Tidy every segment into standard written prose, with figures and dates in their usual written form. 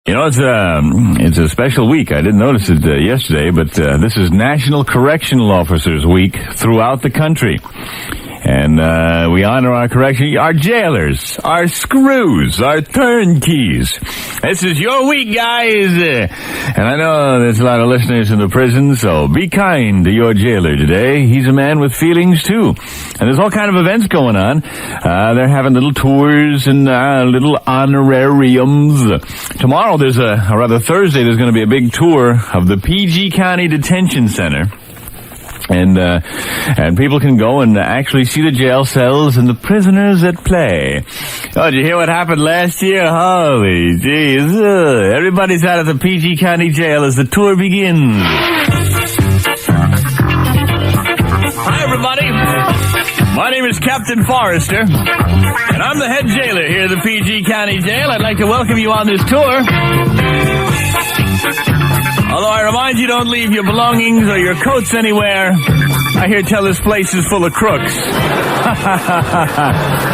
You know, it's a special week. I didn't notice it yesterday, but this is National Correctional Officers Week throughout the country. And we honor our jailers, our screws, our turnkeys. This is your week, guys. And I know there's a lot of listeners in the prison, so be kind to your jailer today. He's a man with feelings, too. And there's all kind of events going on. They're having little tours and little honorariums. Tomorrow, Thursday, there's going to be a big tour of the PG County Detention Center. And people can go and actually see the jail cells and the prisoners at play. Oh, did you hear what happened last year? Holy jeez. Everybody's out of the PG County Jail as the tour begins. Hi, everybody. My name is Captain Forrester, and I'm the head jailer here at the PG County Jail. I'd like to welcome you on this tour. Although I remind you, don't leave your belongings or your coats anywhere. I hear tell this place is full of crooks.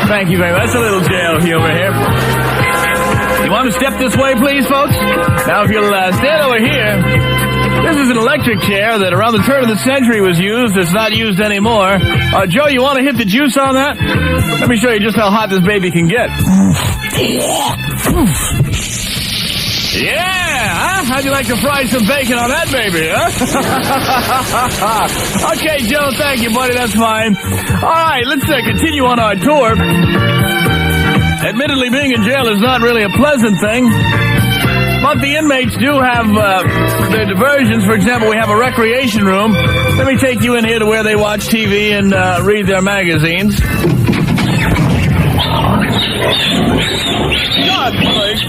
Thank you very much. That's a little jail humor here. You want to step this way, please, folks? Now, if you'll stand over here. This is an electric chair that around the turn of the century was used. It's not used anymore. Joe, you want to hit the juice on that? Let me show you just how hot this baby can get. Yeah, huh? How'd you like to fry some bacon on that baby, huh? Okay, Joe, thank you, buddy, that's fine. All right, let's continue on our tour. Admittedly, being in jail is not really a pleasant thing, but the inmates do have their diversions. For example, we have a recreation room. Let me take you in here to where they watch TV and read their magazines.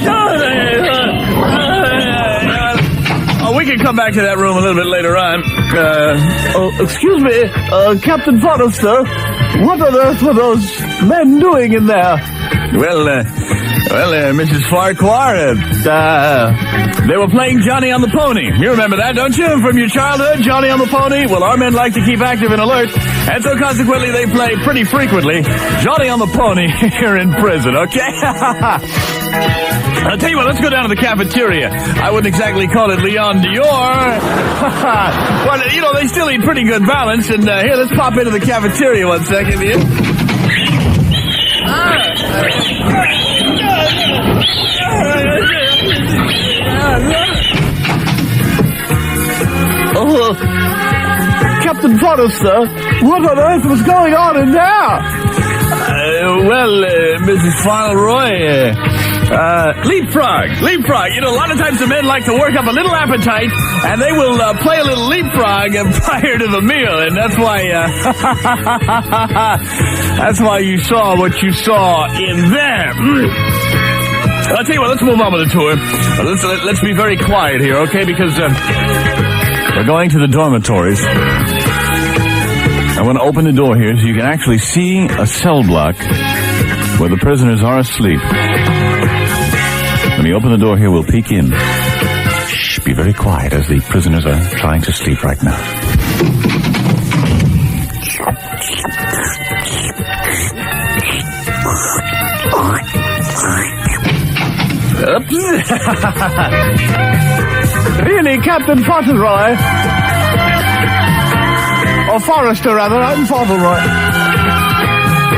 God, we can come back to that room a little bit later on. Excuse me, Captain Forrester, what on earth were those men doing in there? Well, Mrs. Farquhar, they were playing Johnny on the Pony. You remember that, don't you, from your childhood, Johnny on the Pony? Well, our men like to keep active and alert, and so consequently they play pretty frequently Johnny on the Pony here in prison, okay? I'll tell you what, let's go down to the cafeteria. I wouldn't exactly call it Leon Dior. But, you know, they still eat pretty good balance, and here, let's pop into the cafeteria one second here. Captain Forrester, what on earth was going on in there? Mrs. Fauntleroy, leapfrog. You know, a lot of times the men like to work up a little appetite, and they will play a little leapfrog prior to the meal, and that's why you saw what you saw in there. I'll tell you what, let's move on with the tour. Let's be very quiet here, okay? Because we're going to the dormitories. I'm going to open the door here so you can actually see a cell block where the prisoners are asleep. When you open the door here, we'll peek in. Shh, be very quiet as the prisoners are trying to sleep right now. Oops. Really, Captain Fauntleroy? Or Forrester, rather. I'm Fauntleroy.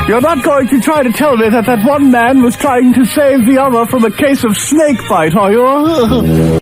You're not going to try to tell me that one man was trying to save the other from a case of snake bite, are you?